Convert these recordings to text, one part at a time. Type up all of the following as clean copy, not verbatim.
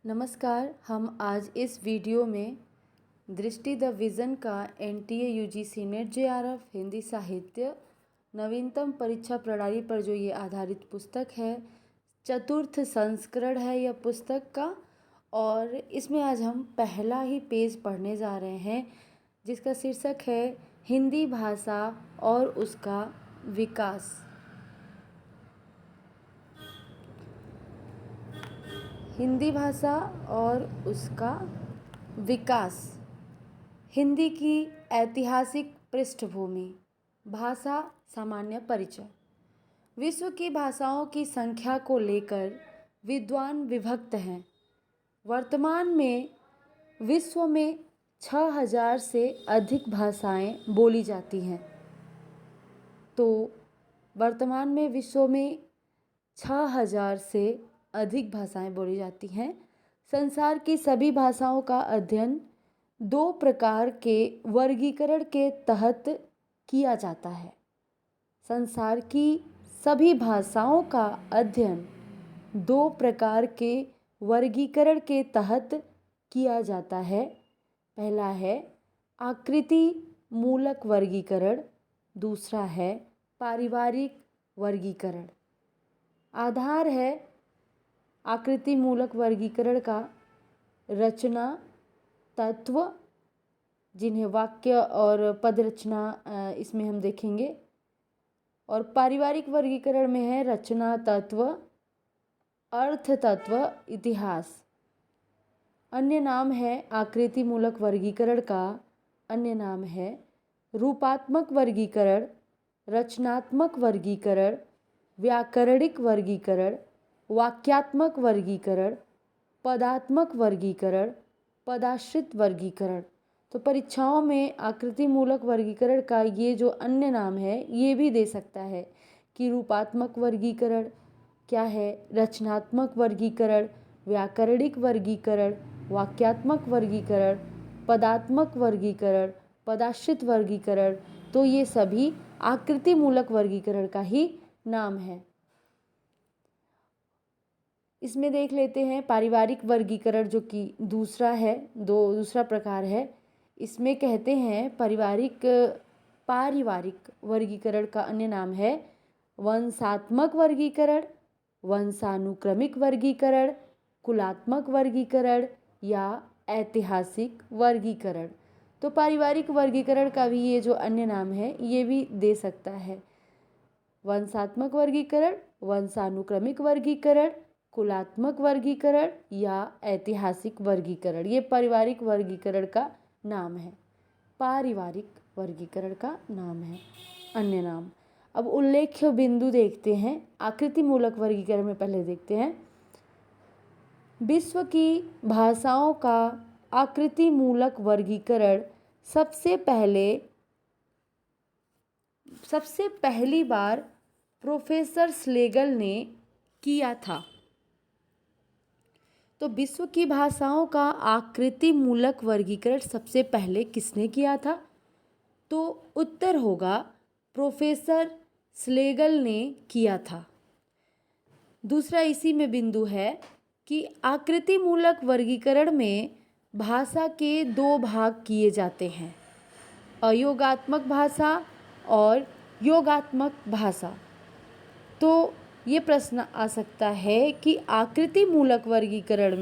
नमस्कार। हम आज इस वीडियो में दृष्टि द विज़न का NTA UGC net JRF Hindi साहित्य नवीनतम परीक्षा प्रणाली पर जो ये आधारित पुस्तक है, चतुर्थ संस्करण है यह पुस्तक का। और इसमें आज हम पहला ही पेज पढ़ने जा रहे हैं, जिसका शीर्षक है हिंदी भाषा और उसका विकास। हिंदी भाषा और उसका विकास। हिंदी की ऐतिहासिक पृष्ठभूमि। भाषा सामान्य परिचय। विश्व की भाषाओं की संख्या को लेकर विद्वान विभक्त हैं। वर्तमान में विश्व में 6000 से अधिक भाषाएं बोली जाती हैं। तो वर्तमान में विश्व में 6000 से अधिक भाषाएं बोली जाती हैं। संसार की सभी भाषाओं का अध्ययन 2 प्रकार के वर्गीकरण के तहत किया जाता है। संसार की सभी भाषाओं का अध्ययन 2 प्रकार के वर्गीकरण के तहत किया जाता है। पहला है आकृति मूलक वर्गीकरण, दूसरा है पारिवारिक वर्गीकरण। आधार है आकृति मूलक वर्गीकरण का रचना तत्व, जिन्हें वाक्य और पद रचना इसमें हम देखेंगे। और पारिवारिक वर्गीकरण में है रचना तत्व, अर्थ तत्व, इतिहास। अन्य नाम है आकृति मूलक वर्गीकरण का अन्य नाम है रूपात्मक वर्गीकरण, रचनात्मक वर्गीकरण, व्याकरणिक वर्गीकरण, वाक्यात्मक वर्गीकरण, पदात्मक वर्गीकरण, पदाश्रित वर्गीकरण। तो परीक्षाओं में आकृति मूलक वर्गीकरण का ये जो अन्य नाम है ये भी दे सकता है कि रूपात्मक वर्गीकरण क्या है, रचनात्मक वर्गीकरण, व्याकरणिक वर्गीकरण, वाक्यात्मक वर्गीकरण, पदात्मक वर्गीकरण, पदाश्रित वर्गीकरण। तो ये सभी आकृति मूलक वर्गीकरण का ही नाम है। इसमें देख लेते हैं पारिवारिक वर्गीकरण, जो कि दूसरा प्रकार है। इसमें कहते हैं पारिवारिक वर्गीकरण का अन्य नाम है वंशात्मक वर्गीकरण, वंशानुक्रमिक वर्गीकरण, कुलात्मक वर्गीकरण या ऐतिहासिक वर्गीकरण। तो पारिवारिक वर्गीकरण का भी ये जो अन्य नाम है ये भी दे सकता है वंशात्मक वर्गीकरण, वंशानुक्रमिक वर्गीकरण, कुलात्मक वर्गीकरण या ऐतिहासिक वर्गीकरण। ये पारिवारिक वर्गीकरण का नाम है, पारिवारिक वर्गीकरण का नाम है अन्य नाम। अब उल्लेख्य बिंदु देखते हैं। आकृति मूलक वर्गीकरण में पहले देखते हैं विश्व की भाषाओं का आकृति मूलक वर्गीकरण सबसे पहली बार प्रोफेसर स्लेगल ने किया था। तो विश्व की भाषाओं का आकृति मूलक वर्गीकरण सबसे पहले किसने किया था? तो उत्तर होगा प्रोफेसर स्लेगल ने किया था। दूसरा इसी में बिंदु है कि आकृति मूलक वर्गीकरण में भाषा के 2 भाग किए जाते हैं, अयोगात्मक भाषा और योगात्मक भाषा। तो ये प्रश्न आ सकता है कि आकृति मूलक वर्गीकरण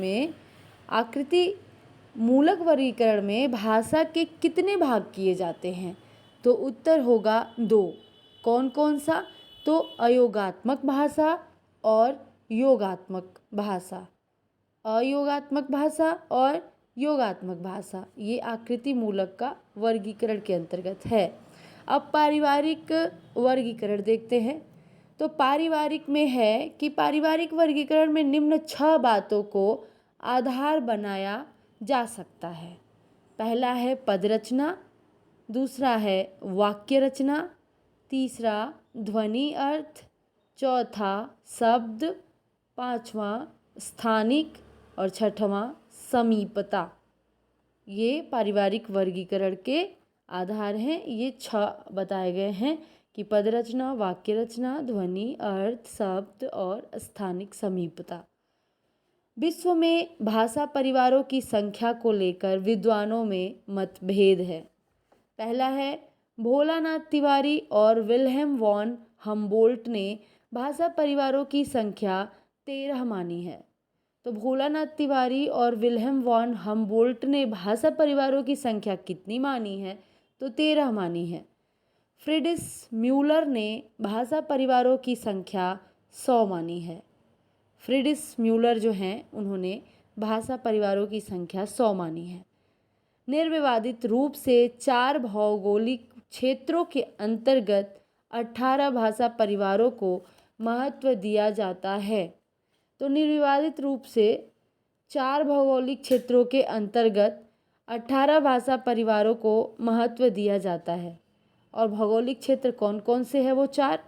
में भाषा के कितने भाग किए जाते हैं? तो उत्तर होगा 2। कौन कौन सा? तो अयोगात्मक भाषा और योगात्मक भाषा। अयोगात्मक भाषा और योगात्मक भाषा ये आकृति मूलक का वर्गीकरण के अंतर्गत है। अब पारिवारिक वर्गीकरण देखते हैं। तो पारिवारिक में है कि पारिवारिक वर्गीकरण में निम्न 6 बातों को आधार बनाया जा सकता है। पहला है पद रचना, दूसरा है वाक्य रचना, तीसरा ध्वनि अर्थ, चौथा शब्द, पांचवा स्थानिक और छठवां समीपता। ये पारिवारिक वर्गीकरण के आधार हैं। ये 6 बताए गए हैं कि पद रचना, वाक्य रचना, ध्वनि अर्थ, शब्द और स्थानिक समीपता। विश्व में भाषा परिवारों की संख्या को लेकर विद्वानों में मतभेद है। पहला है, भोलानाथ तिवारी और विल्हेम वॉन हम्बोल्ट ने भाषा परिवारों की संख्या 13 मानी है। तो भोलानाथ तिवारी और विल्हेम वॉन हम्बोल्ट ने भाषा परिवारों की संख्या कितनी मानी है? तो 13 मानी है। फ्रिडिस म्यूलर ने भाषा परिवारों की संख्या 100 मानी है। फ्रिडिस म्यूलर जो हैं उन्होंने भाषा परिवारों की संख्या 100 मानी है। निर्विवादित रूप से 4 भौगोलिक क्षेत्रों के अंतर्गत 18 भाषा परिवारों को महत्व दिया जाता है। तो निर्विवादित रूप से 4 भौगोलिक क्षेत्रों के अंतर्गत 18 भाषा परिवारों को महत्व दिया जाता है। और भौगोलिक क्षेत्र कौन कौन से हैं? वो 4,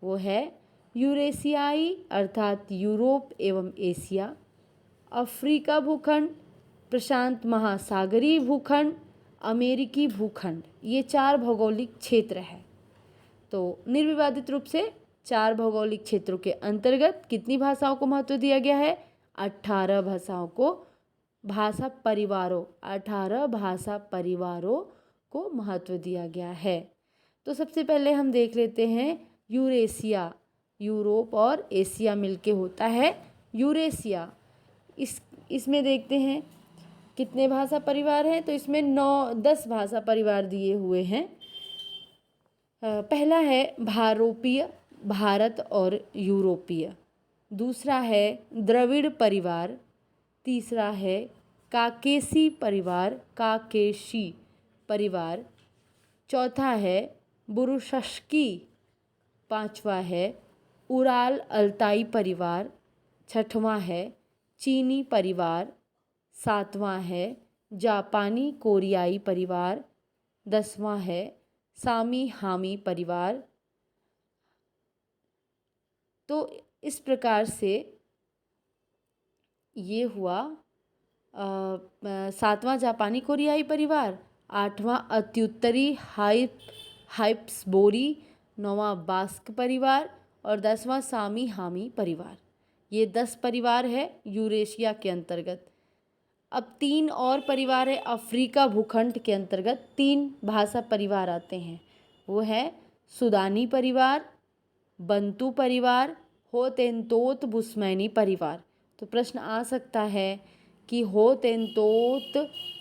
वो है यूरेशियाई अर्थात यूरोप एवं एशिया, अफ्रीका भूखंड, प्रशांत महासागरीय भूखंड, अमेरिकी भूखंड। ये 4 भौगोलिक क्षेत्र हैं। तो निर्विवादित रूप से 4 भौगोलिक क्षेत्रों के अंतर्गत कितनी भाषाओं को महत्व दिया गया है? 18 भाषाओं को, भाषा परिवारों, 18 भाषा परिवारों को महत्व दिया गया है। तो सबसे पहले हम देख लेते हैं यूरेशिया। यूरोप और एशिया मिलके होता है यूरेशिया। इसमें देखते हैं कितने भाषा परिवार हैं। तो इसमें 10 भाषा परिवार दिए हुए हैं। पहला है भारोपीय, भारत और यूरोपीय। दूसरा है द्रविड़ परिवार। तीसरा है काकेशी परिवार, काकेशी परिवार। चौथा है बुरुशस्की। पांचवा है उराल अल्ताई परिवार। छठवां है चीनी परिवार। सातवां है जापानी कोरियाई परिवार। 10वां है सामी हामी परिवार। तो इस प्रकार से ये हुआ 7वां जापानी कोरियाई परिवार, 8वां अत्युत्तरी हाइप्सबोरी, 9वां बास्क परिवार और 10वां सामी हामी परिवार। ये 10 परिवार है यूरेशिया के अंतर्गत। अब 3 और परिवार है अफ्रीका भूखंड के अंतर्गत। 3 भाषा परिवार आते हैं। वो है सुदानी परिवार, बंतू परिवार, होतेनतोत बुस्मैनी परिवार। तो प्रश्न आ सकता है कि होतेनतोत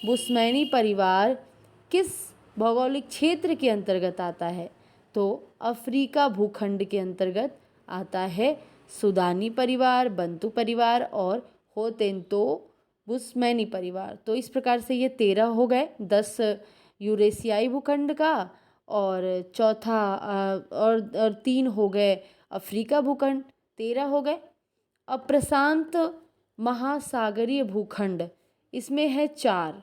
बुस्मैनी परिवार किस भौगोलिक क्षेत्र के अंतर्गत आता है? तो अफ्रीका भूखंड के अंतर्गत आता है सुदानी परिवार, बंतू परिवार और होतेनतो बुस्मैनी परिवार। तो इस प्रकार से ये 13 हो गए। 10 यूरेशियाई भूखंड का और चौथा और 3 हो गए अफ्रीका भूखंड, 13 हो गए। अब प्रशांत महासागरीय भूखंड, इसमें है 4।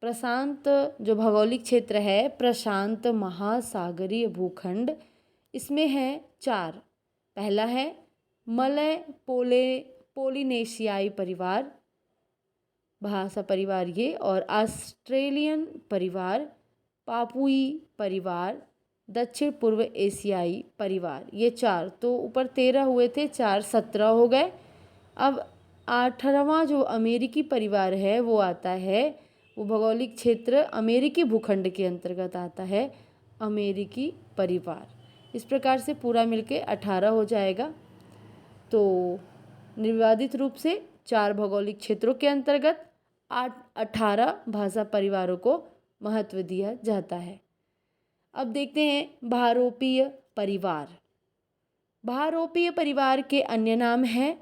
प्रशांत जो भौगोलिक क्षेत्र है, प्रशांत महासागरीय भूखंड, इसमें है 4। पहला है मलय पोलिनेशियाई परिवार, भाषा परिवार ये, और ऑस्ट्रेलियन परिवार, पापुई परिवार, दक्षिण पूर्व एशियाई परिवार। ये 4। तो ऊपर 13 हुए थे, 4 17 हो गए। अब 18वां जो अमेरिकी परिवार है वो आता है, वो भौगोलिक क्षेत्र अमेरिकी भूखंड के अंतर्गत आता है, अमेरिकी परिवार। इस प्रकार से पूरा मिलके 18 हो जाएगा। तो निर्विवादित रूप से 4 भौगोलिक क्षेत्रों के अंतर्गत 18 भाषा परिवारों को महत्व दिया जाता है। अब देखते हैं भारोपीय परिवार। भारोपीय परिवार के अन्य नाम हैं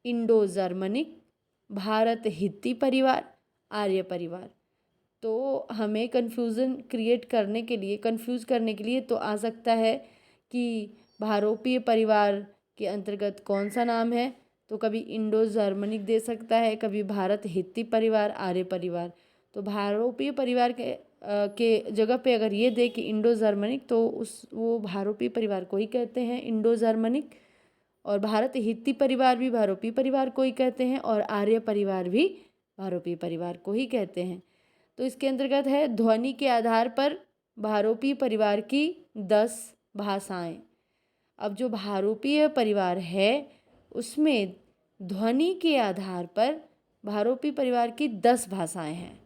इंडो जर्मनिक, भारत हित्ती परिवार, आर्य परिवार। तो हमें कंफ्यूज करने के लिए तो आ सकता है कि भारोपीय परिवार के अंतर्गत कौन सा नाम है। तो कभी इंडो जर्मनिक दे सकता है, कभी भारत हित्ती परिवार, आर्य परिवार। तो भारोपीय परिवार के जगह पे अगर ये दे कि इंडो जर्मनिक, तो वो भारोपीय परिवार को ही कहते हैं इंडो जर्मनिक। और भारत हित्ती परिवार भी भारोपीय परिवार को ही कहते हैं और आर्य परिवार भी भारोपीय परिवार को ही कहते हैं। तो इसके अंतर्गत है ध्वनि के आधार पर भारोपीय परिवार की 10 भाषाएं। अब जो भारोपीय परिवार है उसमें ध्वनि के आधार पर भारोपी परिवार की 10 भाषाएं हैं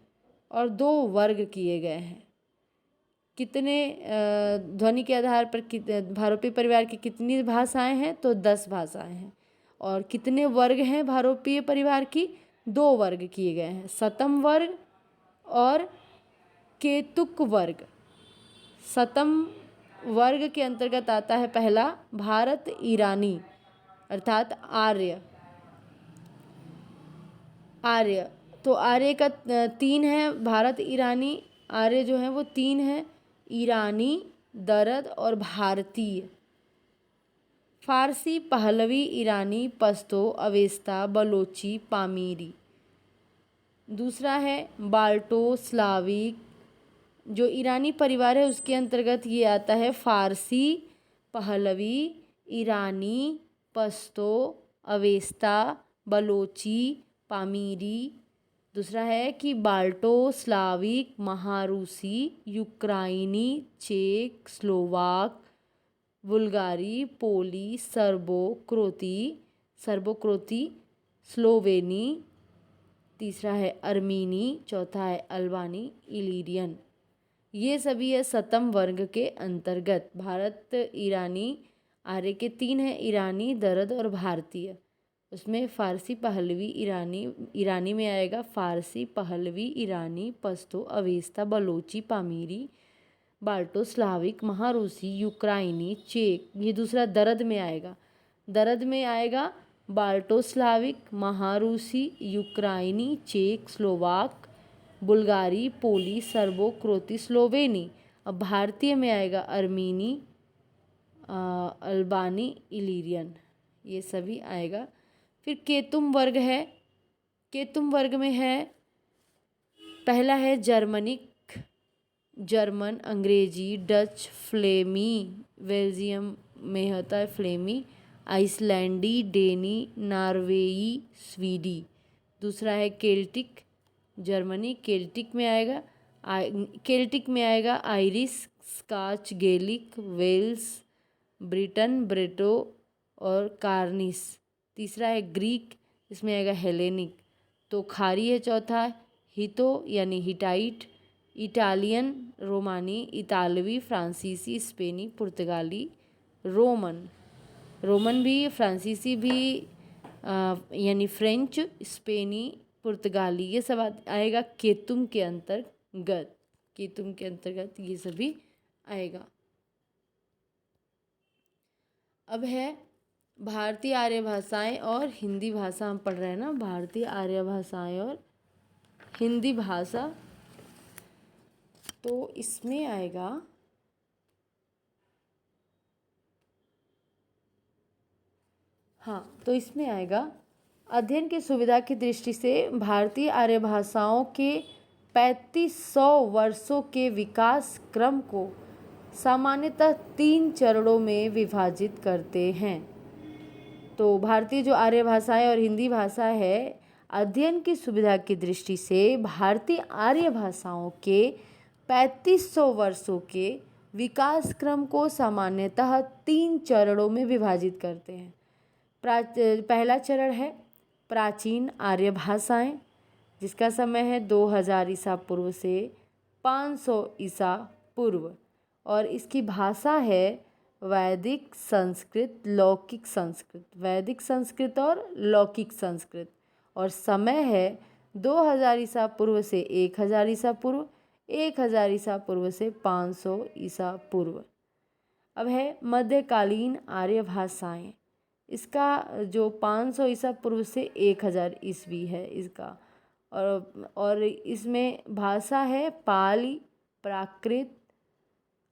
और 2 वर्ग किए गए हैं। कितने ध्वनि के आधार पर भारोपी परिवार की कितनी भाषाएं हैं? तो 10 भाषाएं हैं। और कितने वर्ग हैं भारोपीय परिवार की? 2 वर्ग किए गए हैं, सतम वर्ग और केतुक वर्ग। सतम वर्ग के अंतर्गत आता है पहला भारत ईरानी अर्थात आर्य। आर्य तो आर्य का 3 है, भारत ईरानी आर्य जो है वो 3 है, ईरानी, दरद और भारतीय। फारसी, पहलवी, ईरानी, पश्तो, अवेस्ता, बलोची, पामीरी। दूसरा है बाल्टो स्लाविक, जो ईरानी परिवार है उसके अंतर्गत ये आता है फारसी, पहलवी, ईरानी, पश्तो, अवेस्ता, बलोची, पामीरी। दूसरा है कि बाल्टो स्लाविक, महारूसी, यूक्राइनी, चेक, स्लोवाक, बुल्गारी, पोली, सर्बो क्रोती, स्लोवेनी। तीसरा है अर्मीनी, चौथा है अल्बानी, इलीरियन। ये सभी है सतम वर्ग के अंतर्गत। भारत ईरानी आर्य के 3 हैं, ईरानी, दरद और भारतीय। उसमें फारसी, पहलवी, ईरानी में आएगा फारसी, पहलवी, ईरानी, Pashto, Avesta, Balochi, Pamiri, Balto Slavic, महारूसी, यूक्राइनी, चेक। ये दूसरा दरद में आएगा। दरद में आएगा बाल्टो स्लाविक, महारूसी, यूक्राइनी, चेक, स्लोवाक, बुल्गारी, पोली, सर्बो क्रोती, स्लोवेनी। अब भारतीय में आएगा अर्मीनी, अल्बानी, इलीरियन। ये सभी आएगा। फिर केतुम वर्ग है। केतुम वर्ग में है पहला है जर्मनिक, जर्मन, अंग्रेजी, डच, फ्लेमी, बेल्जियम में होता है फ्लेमी, आइसलैंडी, डेनी, नॉर्वेई, स्वीडी। दूसरा है केल्टिक, जर्मनी, केल्टिक में आएगा Irish, Scotch, Gaelic, Wales, Briton, ब्रेटो और कार्निस। तीसरा है ग्रीक, इसमें आएगा हेलेनिक। तो खारी है चौथा, हितो यानी हिटाइट, इटालियन, रोमानी, इतालवी, फ्रांसीसी, स्पेनी, पुर्तगाली, रोमन भी, फ्रांसीसी भी यानी फ्रेंच, स्पेनी, पुर्तगाली। ये सब आएगा केतुम के अंतर्गत। केतुम के अंतर्गत ये सभी आएगा। अब है भारतीय आर्य भाषाएं और हिंदी भाषा। हम पढ़ रहे हैं ना, भारतीय आर्य भाषाएं और हिंदी भाषा। तो इसमें आएगा तो इसमें आएगा अध्ययन की सुविधा की दृष्टि से भारतीय आर्य भाषाओं के 3500 वर्षों के विकास क्रम को सामान्यतः 3 चरणों में विभाजित करते हैं। तो भारतीय जो आर्य भाषाएं और हिंदी भाषा है, अध्ययन की सुविधा की दृष्टि से भारतीय आर्य भाषाओं के 3500 वर्षों के विकास क्रम को सामान्यतः 3 चरणों में विभाजित करते हैं। पहला चरण है प्राचीन आर्य भाषाएं, जिसका समय है 2000 ईसा पूर्व से 500 ईसा पूर्व, और इसकी भाषा है वैदिक संस्कृत, लौकिक संस्कृत, वैदिक संस्कृत और लौकिक संस्कृत, और समय है 2000 ईसा पूर्व से 1000 ईसा पूर्व, 1000 ईसा पूर्व से 500 ईसा पूर्व। अब है मध्यकालीन आर्य भाषाएं। इसका जो 500 ईसा पूर्व से 1000 ईस्वी है इसका, और इसमें भाषा है पाली, प्राकृत,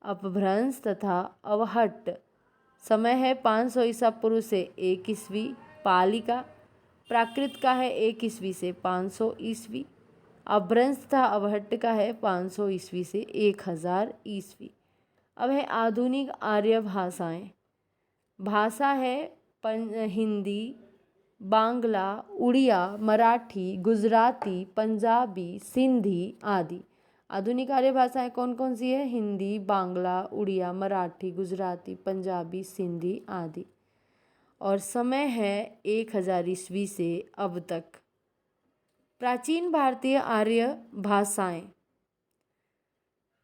अपभ्रंश तथा अवहट्ट। समय है 500 ईसा पूर्व से 1 ईस्वी पाली का, प्राकृत का है 1 ईस्वी से 500 ईस्वी, अपभ्रंश तथा अवहट्ट का है 500 ईस्वी से 1000 ईस्वी। अब है आधुनिक आर्य भाषाएं। भाषा है हिंदी, बांग्ला, उड़िया, मराठी, गुजराती, पंजाबी, सिंधी आदि। आधुनिक आर्य भाषाएं कौन कौन सी है? हिंदी, बांग्ला, उड़िया, मराठी, गुजराती, पंजाबी, सिंधी आदि। और समय है 1000 ईस्वी से अब तक। प्राचीन भारतीय आर्य भाषाएं।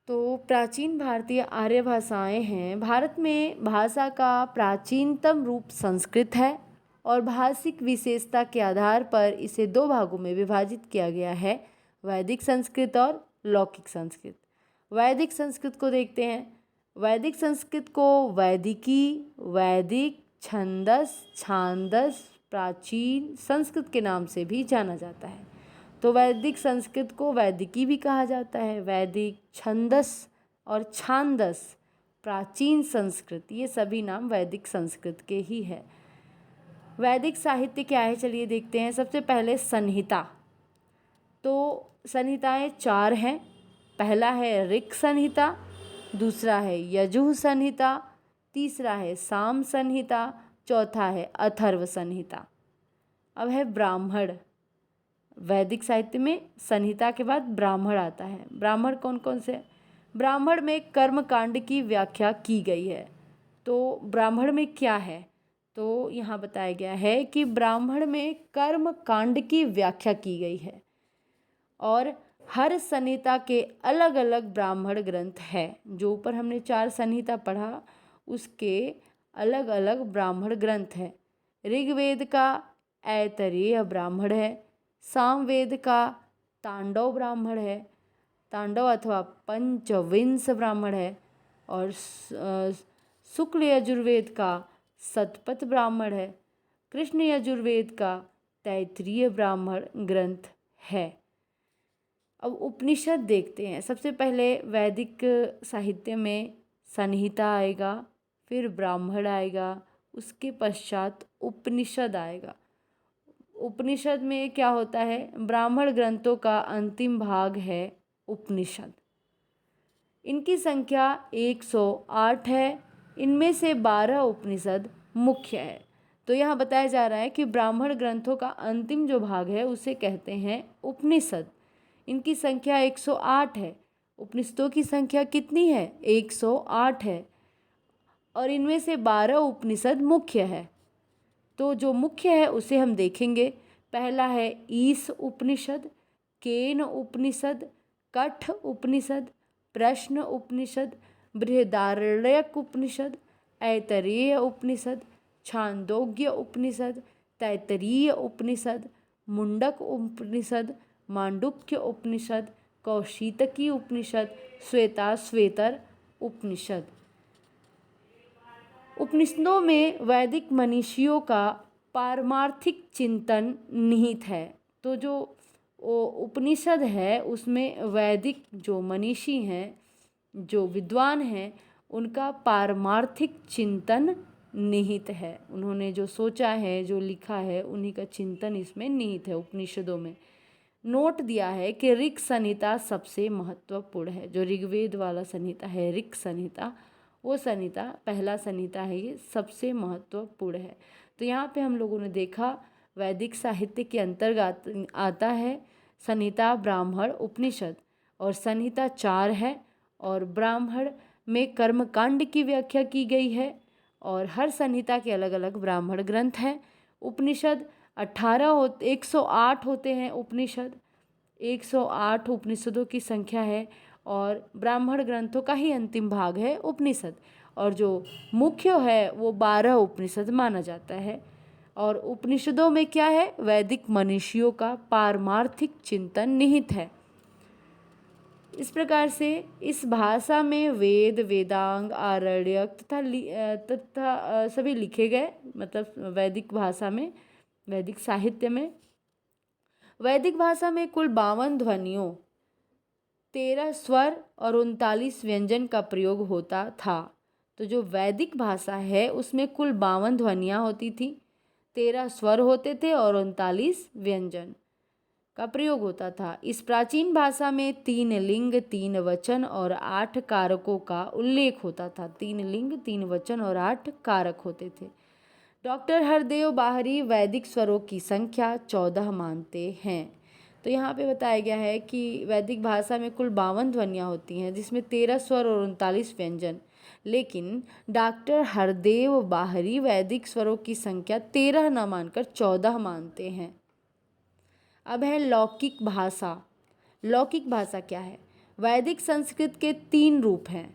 तो प्राचीन भारतीय आर्य भाषाएं हैं। भारत में भाषा का प्राचीनतम रूप संस्कृत है और भाषिक विशेषता के आधार पर इसे दो भागों में विभाजित किया गया है, वैदिक संस्कृत और लौकिक संस्कृत। वैदिक संस्कृत को देखते हैं। वैदिक संस्कृत को वैदिकी, वैदिक, छंदस, प्राचीन संस्कृत के नाम से भी जाना जाता है। तो वैदिक संस्कृत को वैदिकी भी कहा जाता है। वैदिक, छंदस और छांदस, प्राचीन संस्कृत, ये सभी नाम वैदिक संस्कृत के ही है। वैदिक साहित्य क्या है, चलिए देखते हैं। सबसे पहले संहिता। तो संहिताएं 4 हैं। पहला है ऋक् संहिता, दूसरा है यजुः संहिता, तीसरा है साम संहिता, चौथा है अथर्व संहिता। अब है ब्राह्मण। वैदिक साहित्य में संहिता के बाद ब्राह्मण आता है। ब्राह्मण कौन कौन से? ब्राह्मण में कर्म कांड की व्याख्या की गई है। तो ब्राह्मण में क्या है, तो यहाँ बताया गया है कि ब्राह्मण में कर्म कांड की व्याख्या की गई है और हर संहिता के अलग अलग ब्राह्मण ग्रंथ है। जो ऊपर हमने 4 संहिता पढ़ा, उसके अलग अलग ब्राह्मण ग्रंथ हैं। ऋग्वेद का ऐतरेय ब्राह्मण है, सामवेद का तांडव ब्राह्मण है, तांडव अथवा पंचविंश ब्राह्मण है, और शुक्ल यजुर्वेद का शतपथ ब्राह्मण है, कृष्ण यजुर्वेद का तैत्तिरीय ब्राह्मण ग्रंथ है। अब उपनिषद देखते हैं। सबसे पहले वैदिक साहित्य में संहिता आएगा, फिर ब्राह्मण आएगा, उसके पश्चात उपनिषद आएगा। उपनिषद में क्या होता है, ब्राह्मण ग्रंथों का अंतिम भाग है उपनिषद। इनकी संख्या 108 है। इनमें से 12 उपनिषद मुख्य है। तो यहाँ बताया जा रहा है कि ब्राह्मण ग्रंथों का अंतिम जो भाग है उसे कहते हैं उपनिषद। इनकी संख्या 108 है। उपनिषदों की संख्या कितनी है? 108 है और इनमें से 12 उपनिषद मुख्य है। तो जो मुख्य है उसे हम देखेंगे। पहला है ईश उपनिषद, केन उपनिषद, कठ उपनिषद, प्रश्न उपनिषद, बृहदारण्यक उपनिषद, ऐतरेय उपनिषद, छांदोग्य उपनिषद, तैत्तिरीय उपनिषद, मुंडक उपनिषद, मांडुक्य उपनिषद, कौशितकी उपनिषद, श्वेताश्वेतर उपनिषद। उपनिषदों में वैदिक मनीषियों का पारमार्थिक चिंतन निहित है। तो जो उपनिषद है उसमें वैदिक जो मनीषी हैं, जो विद्वान हैं, उनका पारमार्थिक चिंतन निहित है। उन्होंने जो सोचा है, जो लिखा है, उन्हीं का चिंतन इसमें निहित है। उपनिषदों में नोट दिया है कि ऋक् संहिता सबसे महत्वपूर्ण है। जो ऋग्वेद वाला संहिता है, ऋक् संहिता, वो संहिता पहला संहिता है, ये सबसे महत्वपूर्ण है। तो यहाँ पे हम लोगों ने देखा वैदिक साहित्य के अंतर्गत आता है संहिता, ब्राह्मण, उपनिषद, और संहिता 4 है और ब्राह्मण में कर्मकांड की व्याख्या की गई है और हर संहिता के अलग अलग ब्राह्मण ग्रंथ हैं। उपनिषद 108 होते हैं। उपनिषद 108 उपनिषदों की संख्या है और ब्राह्मण ग्रंथों का ही अंतिम भाग है उपनिषद, और जो मुख्य है वो 12 उपनिषद माना जाता है। और उपनिषदों में क्या है, वैदिक मनीषियों का पारमार्थिक चिंतन निहित है। इस प्रकार से इस भाषा में वेद, वेदांग, आरण्यक तथा सभी लिखे गए। मतलब वैदिक भाषा में, वैदिक साहित्य में, वैदिक भाषा में कुल 52 ध्वनियों, 13 स्वर और 39 व्यंजन का प्रयोग होता था। तो जो वैदिक भाषा है उसमें कुल 52 ध्वनियाँ होती थी, 13 स्वर होते थे और 39 व्यंजन का प्रयोग होता था। इस प्राचीन भाषा में 3 लिंग, 3 वचन और 8 कारकों का उल्लेख होता था। 3 लिंग, 3 वचन और 8 कारक होते थे। डॉक्टर हरदेव बाहरी वैदिक स्वरों की संख्या 14 मानते हैं। तो यहाँ पे बताया गया है कि वैदिक भाषा में कुल 52 ध्वनियाँ होती हैं, जिसमें 13 स्वर और 39 व्यंजन। लेकिन डॉक्टर हरदेव बाहरी वैदिक स्वरों की संख्या 13 न मानकर 14 मानते हैं। अब है लौकिक भाषा। लौकिक भाषा क्या है? वैदिक संस्कृत के 3 रूप हैं।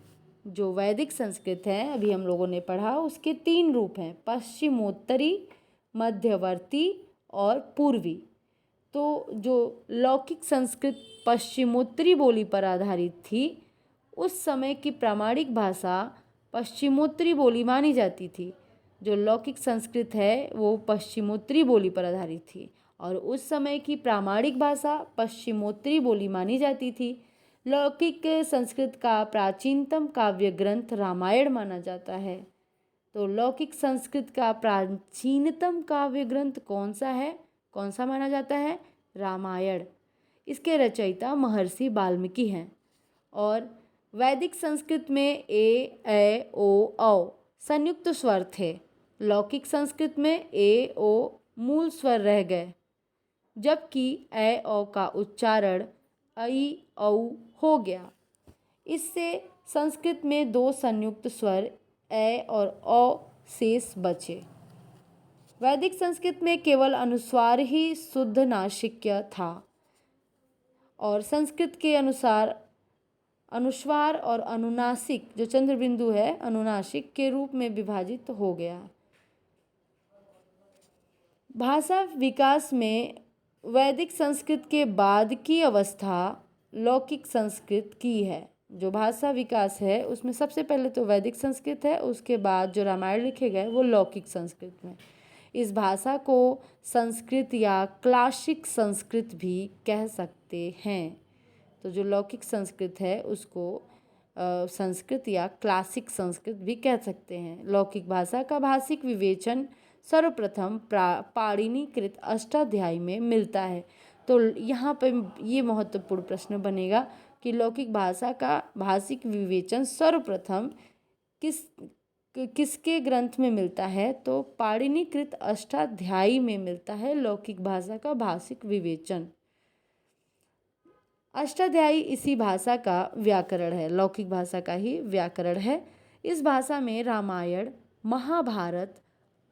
जो वैदिक संस्कृत है अभी हम लोगों ने पढ़ा, उसके 3 रूप हैं, पश्चिमोत्तरी, मध्यवर्ती और पूर्वी। तो जो लौकिक संस्कृत पश्चिमोत्तरी बोली पर आधारित थी, उस समय की प्रामाणिक भाषा पश्चिमोत्तरी बोली मानी जाती थी। जो लौकिक संस्कृत है वो पश्चिमोत्तरी बोली पर आधारित थी और उस समय की प्रामाणिक भाषा पश्चिमोत्तरी बोली मानी जाती थी। लौकिक संस्कृत का प्राचीनतम काव्य ग्रंथ रामायण माना जाता है। तो लौकिक संस्कृत का प्राचीनतम काव्य ग्रंथ कौन सा है, कौन सा माना जाता है? रामायण। इसके रचयिता महर्षि वाल्मीकि हैं। और वैदिक संस्कृत में ए ओ औ संयुक्त स्वर थे। लौकिक संस्कृत में ए ओ मूल स्वर रह गए, जबकि ए ओ का उच्चारण ऐ औ हो गया। इससे संस्कृत में 2 संयुक्त स्वर ए और औ शेष बचे। वैदिक संस्कृत में केवल अनुस्वार ही शुद्ध नासिक्य था और संस्कृत के अनुसार अनुस्वार और अनुनासिक, जो चंद्र बिंदु है, अनुनासिक के रूप में विभाजित हो गया। भाषा विकास में वैदिक संस्कृत के बाद की अवस्था लौकिक संस्कृत की है। जो भाषा विकास है उसमें सबसे पहले तो वैदिक संस्कृत है, उसके बाद जो रामायण लिखे गए वो लौकिक संस्कृत में। इस भाषा को संस्कृत या क्लासिक संस्कृत भी कह सकते हैं। तो जो लौकिक संस्कृत है उसको संस्कृत या क्लासिक संस्कृत भी कह सकते हैं। लौकिक भाषा का भाषिक विवेचन सर्वप्रथम पाणिनिकृत अष्टाध्यायी में मिलता है। तो यहाँ पर ये महत्वपूर्ण प्रश्न बनेगा कि लौकिक भाषा का भाषिक विवेचन सर्वप्रथम किसके ग्रंथ में मिलता है? तो पाणिनिकृत अष्टाध्यायी में मिलता है लौकिक भाषा का भाषिक विवेचन। अष्टाध्यायी इसी भाषा का व्याकरण है, लौकिक भाषा का ही व्याकरण है। इस भाषा में रामायण, महाभारत,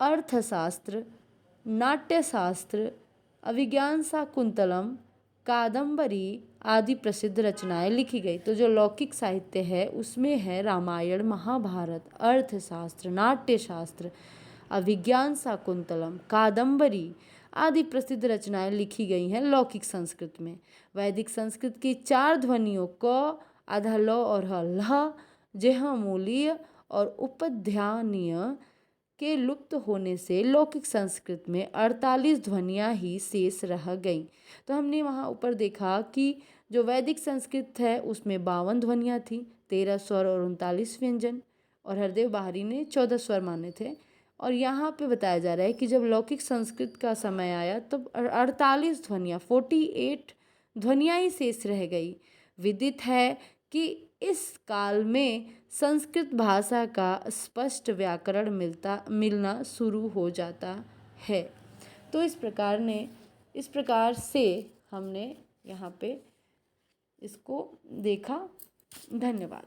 अर्थशास्त्र, नाट्यशास्त्र, अभिज्ञान शाकुंतलम, कादम्बरी आदि प्रसिद्ध रचनाएं लिखी गई। तो जो लौकिक साहित्य है उसमें है रामायण, महाभारत, अर्थशास्त्र, नाट्यशास्त्र, अभिज्ञान शाकुंतलम, कादम्बरी आदि प्रसिद्ध रचनाएं लिखी गई हैं लौकिक संस्कृत में। वैदिक संस्कृत की 4 ध्वनियों क, आधा ल और ह, लह, जेह, मूलीय और उपध्यानीय के लुप्त होने से लौकिक संस्कृत में 48 ध्वनियाँ ही शेष रह गईं। तो हमने वहाँ ऊपर देखा कि जो वैदिक संस्कृत है उसमें 52 ध्वनियाँ थी, 13 स्वर और 39 व्यंजन, और हरदेव बाहरी ने 14 स्वर माने थे। और यहाँ पे बताया जा रहा है कि जब लौकिक संस्कृत का समय आया तब 48 ध्वनियाँ, 48 ध्वनियाँ ही शेष रह गई। विदित है कि इस काल में संस्कृत भाषा का स्पष्ट व्याकरण मिलना शुरू हो जाता है। तो इस प्रकार से हमने यहाँ पे इसको देखा। धन्यवाद।